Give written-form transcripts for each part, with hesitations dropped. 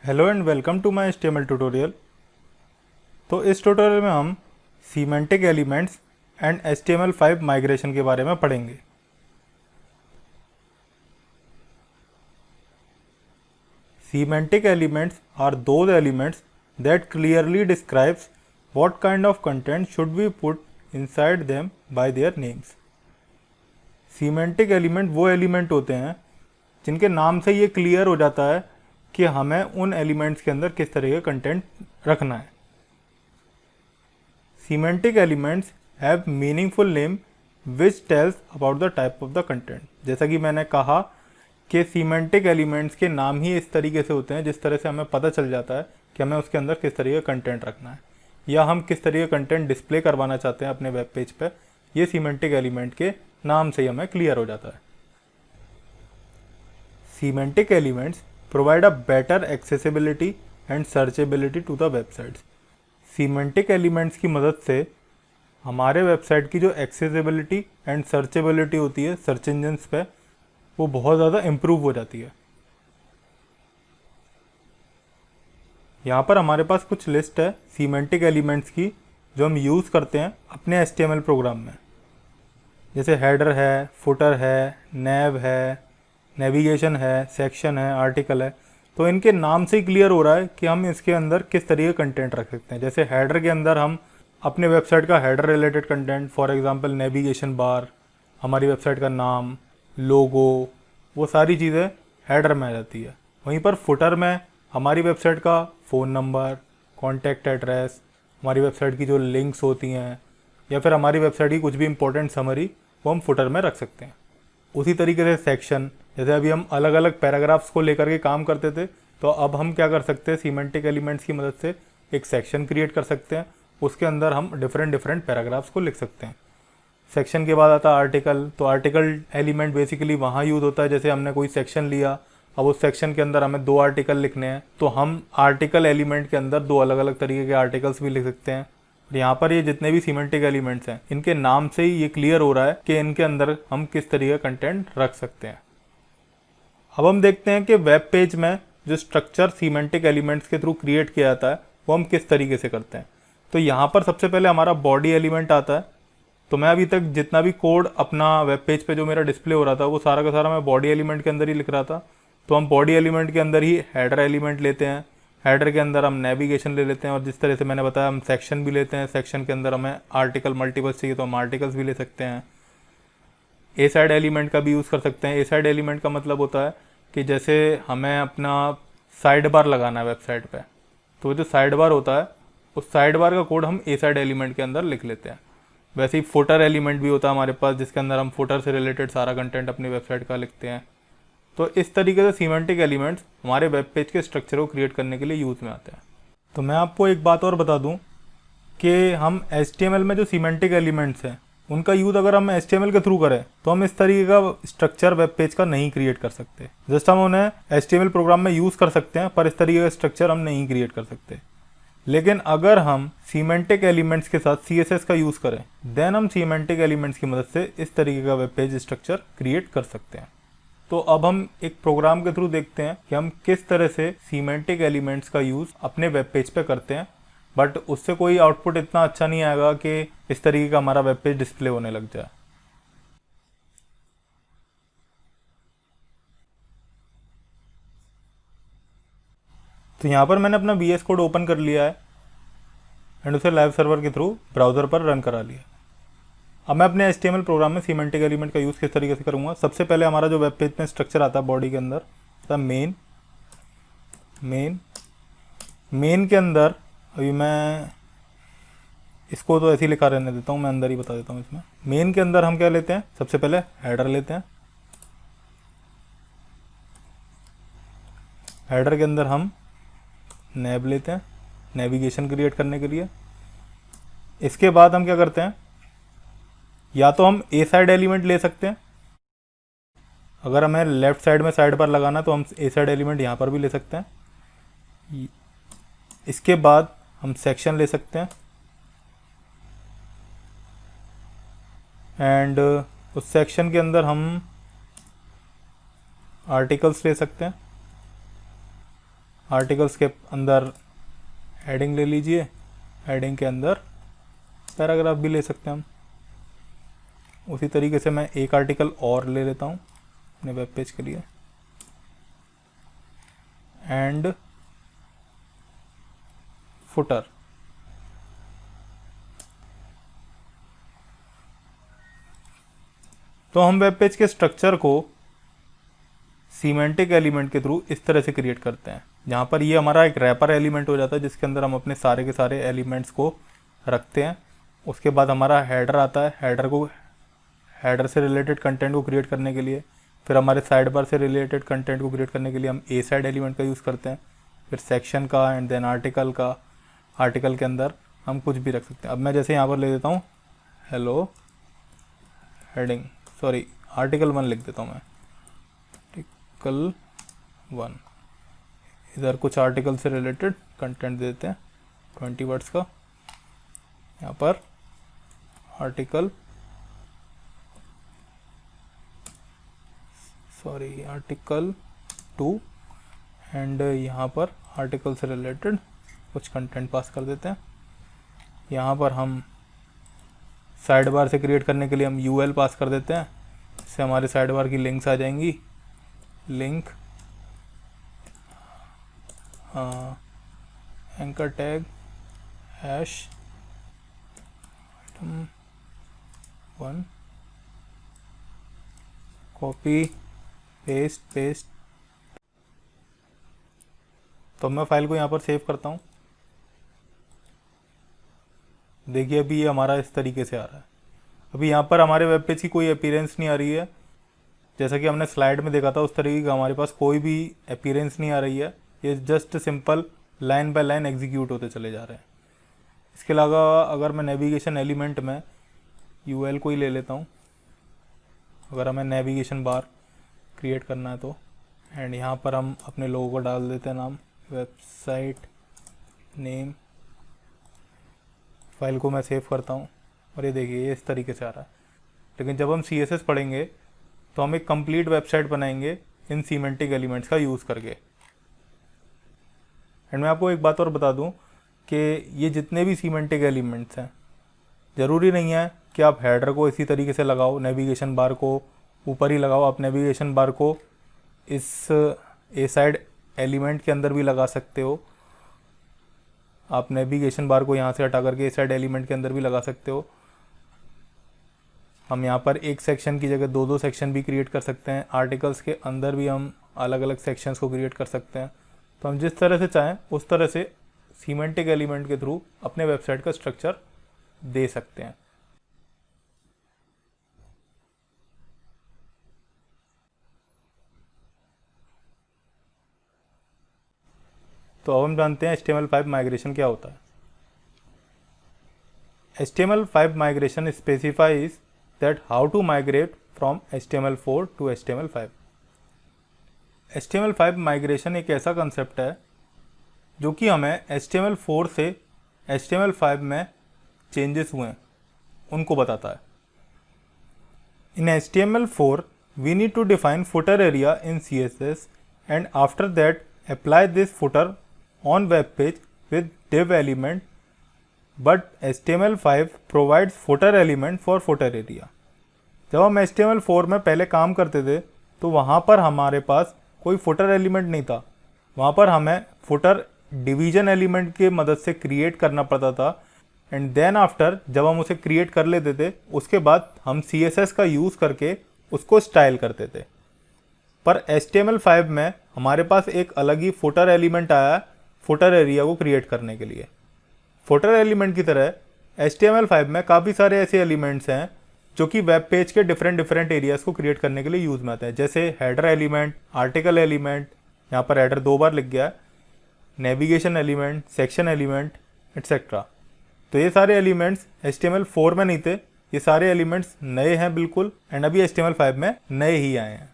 Hello and welcome to my HTML tutorial. तो इस tutorial में हम semantic elements and HTML5 migration के बारे में पढ़ेंगे। Semantic elements are those elements that clearly describes what kind of content should be put inside them by their names. Semantic element वो element होते हैं जिनके नाम से ये क्लियर हो जाता है कि हमें उन एलिमेंट्स के अंदर किस तरह का कंटेंट रखना है। Semantic elements have meaningful name which tells about the type of the content। जैसा कि मैंने कहा कि सीमेंटिक एलिमेंट्स के नाम ही इस तरीके से होते हैं जिस तरह से हमें पता चल जाता है कि हमें उसके अंदर किस तरीके का कंटेंट रखना है या हम किस तरीके का कंटेंट डिस्प्ले करवाना चाहते हैं अपने वेब पेज पे। ये सीमेंटिक एलिमेंट के नाम से ही हमें क्लियर हो जाता है। Semantic elements provide a better accessibility and searchability to the websites. Semantic elements की मदद से हमारे वेबसाइट की जो एक्सेसिबिलिटी एंड सर्चेबिलिटी होती है सर्च इंजन्स पे, वो बहुत ज़्यादा इम्प्रूव हो जाती है। यहाँ पर हमारे पास कुछ लिस्ट है सीमेंटिक एलिमेंट्स की जो हम यूज़ करते हैं अपने HTML प्रोग्राम में। जैसे हेडर है, फुटर है, नेव है, नेविगेशन है, सेक्शन है, आर्टिकल है। तो इनके नाम से ही क्लियर हो रहा है कि हम इसके अंदर किस तरीके का कंटेंट रख सकते हैं। जैसे हेडर के अंदर हम अपने वेबसाइट का header related content, for example navigation bar, हमारी वेबसाइट का नाम, लोगो, वो सारी चीज़ें हेडर में आ जाती है। वहीं पर फुटर में हमारी वेबसाइट का फ़ोन नंबर, कॉन्टैक्ट एड्रेस, हमारी वेबसाइट की जो लिंक्स होती हैं या फिर हमारी वेबसाइट की कुछ भी इंपॉर्टेंट समरी वो हम फुटर में रख सकते हैं। उसी तरीके से सेक्शन, जैसे अभी हम अलग अलग पैराग्राफ्स को लेकर के काम करते थे, तो अब हम क्या कर सकते हैं, सीमेंटिक एलिमेंट्स की मदद से एक सेक्शन क्रिएट कर सकते हैं। उसके अंदर हम डिफरेंट पैराग्राफ्स को लिख सकते हैं। सेक्शन के बाद आता है आर्टिकल। तो आर्टिकल एलिमेंट बेसिकली वहाँ यूज़ होता है जैसे हमने कोई सेक्शन लिया, अब उस सेक्शन के अंदर हमें 2 आर्टिकल लिखने हैं तो हम आर्टिकल एलिमेंट के अंदर 2 अलग अलग तरीके के आर्टिकल्स भी लिख सकते हैं। और यहाँ पर ये जितने भी सीमेंटिक एलिमेंट्स हैं इनके नाम से ही ये क्लियर हो रहा है कि इनके अंदर हम किस तरीके का कंटेंट रख सकते हैं। अब हम देखते हैं कि वेब पेज में जो स्ट्रक्चर सीमेंटिक एलिमेंट्स के थ्रू क्रिएट किया जाता है वो हम किस तरीके से करते हैं। तो यहाँ पर सबसे पहले हमारा बॉडी एलिमेंट आता है। तो मैं अभी तक जितना भी कोड अपना वेब पेज पे जो मेरा डिस्प्ले हो रहा था वो सारा का सारा मैं बॉडी एलिमेंट के अंदर ही लिख रहा था। तो हम बॉडी एलिमेंट के अंदर ही हेडर एलिमेंट लेते हैं, हेडर के अंदर हम नेविगेशन ले लेते हैं, और जिस तरह से मैंने बताया हम सेक्शन भी लेते हैं। सेक्शन के अंदर हमें आर्टिकल मल्टीपल्स चाहिए तो हम आर्टिकल्स भी ले सकते हैं। ए साइड एलिमेंट का भी यूज़ कर सकते हैं। ए साइड एलिमेंट का मतलब होता है कि जैसे हमें अपना साइड बार लगाना है वेबसाइट पे, तो जो साइड बार होता है उस साइड बार का कोड हम ए साइड एलिमेंट के अंदर लिख लेते हैं। वैसे ही फुटर एलिमेंट भी होता है हमारे पास जिसके अंदर हम फुटर से रिलेटेड सारा कंटेंट अपनी वेबसाइट का लिखते हैं। तो इस तरीके से सीमेंटिक एलिमेंट्स हमारे वेब पेज के स्ट्रक्चर को क्रिएट करने के लिए यूज़ में आते हैं। तो मैं आपको एक बात और बता दूं कि हम HTML में जो सीमेंटिक एलिमेंट्स हैं उनका यूज़ अगर हम HTML के थ्रू करें तो हम इस तरीके का स्ट्रक्चर वेब पेज का नहीं क्रिएट कर सकते। जस्ट हम उन्हें HTML प्रोग्राम में यूज़ कर सकते हैं पर इस तरीके का स्ट्रक्चर हम नहीं क्रिएट कर सकते। लेकिन अगर हम सीमेंटिक एलिमेंट्स के साथ CSS का यूज़ करें देन हम सीमेंटिक एलिमेंट्स की मदद से इस तरीके का वेब पेज स्ट्रक्चर क्रिएट कर सकते हैं। तो अब हम एक प्रोग्राम के थ्रू देखते हैं कि हम किस तरह से सीमेंटिक एलिमेंट्स का यूज़ अपने वेब पेज पे करते हैं, बट उससे कोई आउटपुट इतना अच्छा नहीं आएगा कि इस तरीके का हमारा वेब पेज डिस्प्ले होने लग जाए। तो यहाँ पर मैंने अपना VS कोड ओपन कर लिया है एंड उसे लाइव सर्वर के थ्रू ब्राउज़र पर रन करा लिया। अब मैं अपने HTML प्रोग्राम में सीमेंटिक एलिमेंट का यूज़ किस तरीके से करूँगा। सबसे पहले हमारा जो वेब पेज में स्ट्रक्चर आता है बॉडी के अंदर, तो मेन के अंदर अभी मैं इसको तो ऐसे ही लिखा रहने देता हूँ, मैं अंदर ही बता देता हूँ। इसमें मेन के अंदर हम क्या लेते हैं, सबसे पहले हेडर लेते हैं। हेडर के अंदर हम नेव लेते हैं नेविगेशन क्रिएट करने के लिए। इसके बाद हम क्या करते हैं, या तो हम ए साइड एलिमेंट ले सकते हैं, अगर हमें लेफ्ट साइड में साइड बार लगाना तो हम ए साइड एलिमेंट यहाँ पर भी ले सकते हैं। इसके बाद हम सेक्शन ले सकते हैं एंड उस सेक्शन के अंदर हम आर्टिकल्स ले सकते हैं। आर्टिकल्स के अंदर हेडिंग ले लीजिए, हेडिंग के अंदर पैराग्राफ भी ले सकते हैं हम। उसी तरीके से मैं एक आर्टिकल और ले लेता हूँ अपने वेब पेज के लिए, एंड फुटर। तो हम वेब पेज के स्ट्रक्चर को सीमेंटिक एलिमेंट के थ्रू इस तरह से क्रिएट करते हैं, जहाँ पर ये हमारा एक रैपर एलिमेंट हो जाता है जिसके अंदर हम अपने सारे के सारे एलिमेंट्स को रखते हैं। उसके बाद हमारा हेडर आता है, हेडर से रिलेटेड कंटेंट को क्रिएट करने के लिए, फिर हमारे साइड बार से रिलेटेड कंटेंट को क्रिएट करने के लिए हम ए साइड एलिमेंट का यूज़ करते हैं, फिर सेक्शन का, एंड देन आर्टिकल का। आर्टिकल के अंदर हम कुछ भी रख सकते हैं। अब मैं जैसे यहाँ पर ले देता हूँ हेलो हेडिंग, सॉरी आर्टिकल 1 लिख देता हूँ मैं, आर्टिकल 1। इधर कुछ आर्टिकल से रिलेटेड कंटेंट देते हैं 20 वर्ड्स का। यहाँ पर आर्टिकल आर्टिकल 2, एंड यहाँ पर आर्टिकल से रिलेटेड कुछ कंटेंट पास कर देते हैं। यहाँ पर हम साइड बार से क्रिएट करने के लिए हम यूएल पास कर देते हैं, इससे हमारे साइड बार की लिंक्स आ जाएंगी। Link anchor tag hash 1 copy paste. तो मैं फाइल को यहाँ पर सेव करता हूँ। देखिए अभी ये हमारा इस तरीके से आ रहा है। अभी यहाँ पर हमारे वेब पेज की कोई अपीयरेंस नहीं आ रही है, जैसा कि हमने स्लाइड में देखा था उस तरीके का हमारे पास कोई भी अपीयरेंस नहीं आ रही है। ये just simple line by line execute होते चले जा रहे हैं। इसके अलावा अगर मैं नेविगेशन एलिमेंट में यूएल को ही ले लेता हूँ, अगर हमें नेविगेशन बार क्रिएट करना है तो, एंड यहाँ पर हम अपने लोगो को डाल देते हैं नाम, वेबसाइट नेम। फाइल को मैं सेव करता हूँ और ये देखिए ये इस तरीके से आ रहा है। लेकिन जब हम CSS पढ़ेंगे तो हम एक कंप्लीट वेबसाइट बनाएंगे इन सीमेंटिक एलिमेंट्स का यूज़ करके। एंड मैं आपको एक बात और बता दूं कि ये जितने भी सीमेंटिक एलिमेंट्स हैं, ज़रूरी नहीं है कि आप हेडर को इसी तरीके से लगाओ, नेविगेशन बार को ऊपर ही लगाओ। आप नेविगेशन बार को इस ए साइड एलिमेंट के अंदर भी लगा सकते हो। आप नेविगेशन बार को यहाँ से हटा करके ए साइड एलिमेंट के अंदर भी लगा सकते हो। हम यहाँ पर एक सेक्शन की जगह 2-2 सेक्शन भी क्रिएट कर सकते हैं। आर्टिकल्स के अंदर भी हम अलग अलग सेक्शंस को क्रिएट कर सकते हैं। तो हम जिस तरह से चाहें उस तरह से सीमेंटिक एलिमेंट के थ्रू अपने वेबसाइट का स्ट्रक्चर दे सकते हैं। तो अब हम जानते हैं HTML5 माइग्रेशन क्या होता है। HTML5 migration specifies that how to migrate from HTML4 to HTML5। HTML5 migration एक ऐसा कंसेप्ट है जो कि हमें HTML4 से HTML5 में चेंजेस हुए हैं उनको बताता है। In HTML4 we need to define footer area in CSS and after that apply this footer on web page with div element, but HTML5 provides footer element for footer area। जब हम HTML4 में पहले काम करते थे तो वहाँ पर हमारे पास कोई फुटर एलिमेंट नहीं था। वहाँ पर हमें फुटर डिवीजन एलिमेंट के मदद से क्रिएट करना पड़ता था, एंड देन आफ्टर जब हम उसे क्रिएट कर लेते थे उसके बाद हम CSS का यूज़ करके उसको स्टाइल करते थे। पर HTML5 में हमारे पास एक अलग ही फुटर एलिमेंट आया फुटर एरिया को क्रिएट करने के लिए। फुटर एलिमेंट की तरह HTML5 में काफ़ी सारे ऐसे एलिमेंट्स हैं जो कि वेब पेज के डिफरेंट एरियाज़ को क्रिएट करने के लिए यूज़ में आते हैं, जैसे हेडर एलिमेंट, आर्टिकल एलिमेंट, यहाँ पर हेडर 2 बार लिख गया है, navigation element, section element etcetera. तो ये सारे एलिमेंट्स HTML4 में नहीं थे, ये सारे एलिमेंट्स नए हैं बिल्कुल, एंड अभी HTML5 में नए ही आए हैं।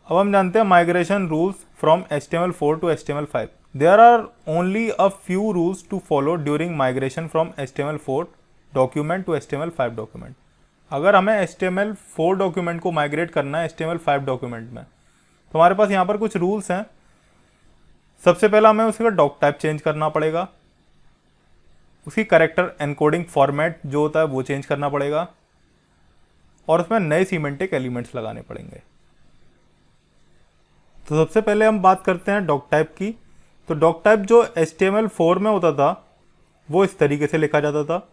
अब हम जानते हैं migration rules from HTML4 to HTML5। There are only a few rules to follow during migration from HTML4 document to HTML5 document. अगर हमें HTML4 डॉक्यूमेंट को माइग्रेट करना है HTML5 डॉक्यूमेंट में, तो हमारे पास यहाँ पर कुछ रूल्स हैं। सबसे पहला हमें उसका डॉक टाइप चेंज करना पड़ेगा, उसकी कैरेक्टर एनकोडिंग फॉर्मेट जो होता है वो चेंज करना पड़ेगा, और उसमें नए सीमेंटिक एलिमेंट्स लगाने पड़ेंगे। तो सबसे पहले हम बात करते हैं डॉक टाइप की। तो डॉक टाइप जो HTML4 में होता था वो इस तरीके से लिखा जाता था,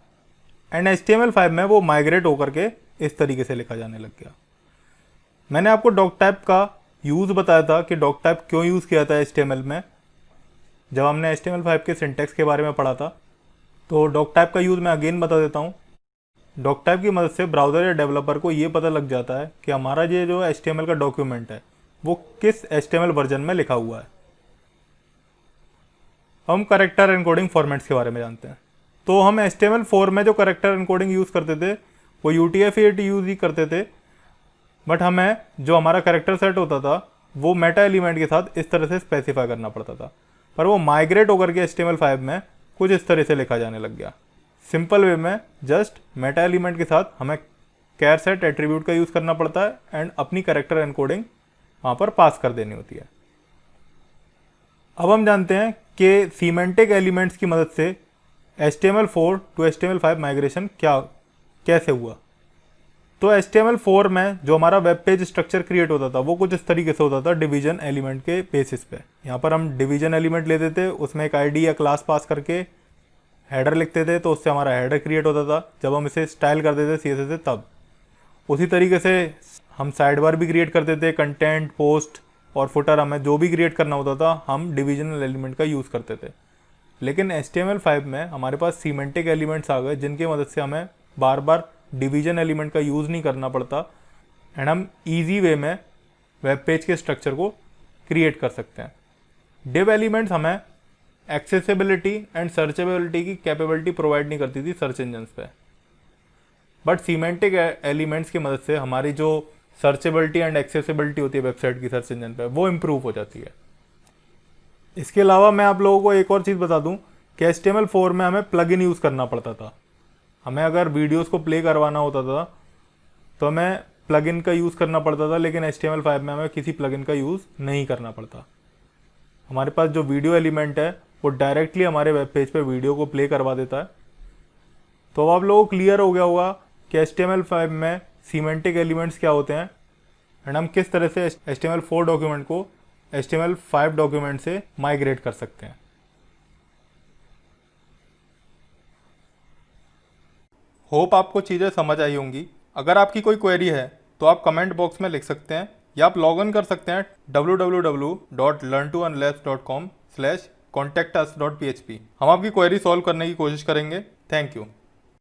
एंड HTML5 में वो माइग्रेट होकर के इस तरीके से लिखा जाने लग गया। मैंने आपको डॉक टाइप का यूज़ बताया था कि डॉक टाइप क्यों यूज़ किया था HTML में, जब हमने HTML5 के सिंटैक्स के बारे में पढ़ा था। तो डॉक टाइप का यूज़ मैं अगेन बता देता हूँ। डॉक टाइप की मदद से ब्राउज़र या डेवलपर को ये पता लग जाता है कि हमारा ये जो HTML का डॉक्यूमेंट है वो किस HTML वर्जन में लिखा हुआ है। हम करेक्टर एनकोडिंग फॉर्मेट्स के बारे में जानते हैं। तो हम HTML4 में जो करेक्टर एनकोडिंग यूज़ करते थे वो UTF-8 यूज़ ही करते थे, बट हमें जो हमारा करेक्टर सेट होता था वो मेटा एलिमेंट के साथ इस तरह से स्पेसिफाई करना पड़ता था, पर वो माइग्रेट होकर के HTML5 में कुछ इस तरह से लिखा जाने लग गया। सिंपल वे में जस्ट मेटा एलिमेंट के साथ हमें कैर सेट एट्रीब्यूट का यूज़ करना पड़ता है एंड अपनी करेक्टर एनकोडिंग वहाँ पर पास कर देनी होती है। अब हम जानते हैं कि सीमेंटिक एलिमेंट्स की मदद से HTML4 टू HTML5 माइग्रेशन कैसे हुआ। तो HTML4 में जो हमारा वेब पेज स्ट्रक्चर क्रिएट होता था वो कुछ इस तरीके से होता था, डिवीजन एलिमेंट के बेसिस पे। यहाँ पर हम डिवीजन एलिमेंट लेते थे, उसमें एक आईडी या क्लास पास करके हेडर लिखते थे, तो उससे हमारा हेडर क्रिएट होता था। जब हम इसे स्टाइल कर देते CSS से तब उसी तरीके से हम साइड बार भी क्रिएट करते थे, कंटेंट, पोस्ट और फुटर, हमें जो भी क्रिएट करना होता था हम डिविजनल एलिमेंट का यूज़ करते थे। लेकिन HTML5 में हमारे पास सीमेंटिक एलिमेंट्स आ गए जिनकी मदद से हमें बार बार डिवीजन एलिमेंट का यूज़ नहीं करना पड़ता एंड हम ईजी वे में वेब पेज के स्ट्रक्चर को क्रिएट कर सकते हैं। डिव एलिमेंट्स हमें एक्सेसिबिलिटी एंड सर्चेबिलिटी की कैपेबिलिटी प्रोवाइड नहीं करती थी सर्च इंजन्स पे, बट सीमेंटिक एलिमेंट्स की मदद से हमारी जो सर्चेबिलिटी एंड एक्सेसिबिलिटी होती है वेबसाइट की सर्च इंजन पे वो इम्प्रूव हो जाती है। इसके अलावा मैं आप लोगों को एक और चीज़ बता दूं कि HTML4 में हमें प्लगइन यूज़ करना पड़ता था। हमें अगर वीडियोस को प्ले करवाना होता था तो हमें प्लगइन का यूज़ करना पड़ता था, लेकिन HTML5 में हमें किसी प्लगइन का यूज़ नहीं करना पड़ता। हमारे पास जो वीडियो एलिमेंट है वो डायरेक्टली हमारे वेब पेज पे वीडियो को प्ले करवा देता है। तो अब आप लोगों को क्लियर हो गया होगा कि HTML5 में सीमेंटिक एलिमेंट्स क्या होते हैं एंड हम किस तरह से HTML4 डॉक्यूमेंट को HTML5 डॉक्यूमेंट से माइग्रेट कर सकते हैं। होप आपको चीज़ें समझ आई होंगी। अगर आपकी कोई क्वेरी है तो आप कमेंट बॉक्स में लिख सकते हैं या आप लॉग इन कर सकते हैं www.learntounless.com/contactus.php। हम आपकी क्वेरी सॉल्व करने की कोशिश करेंगे। Thank you.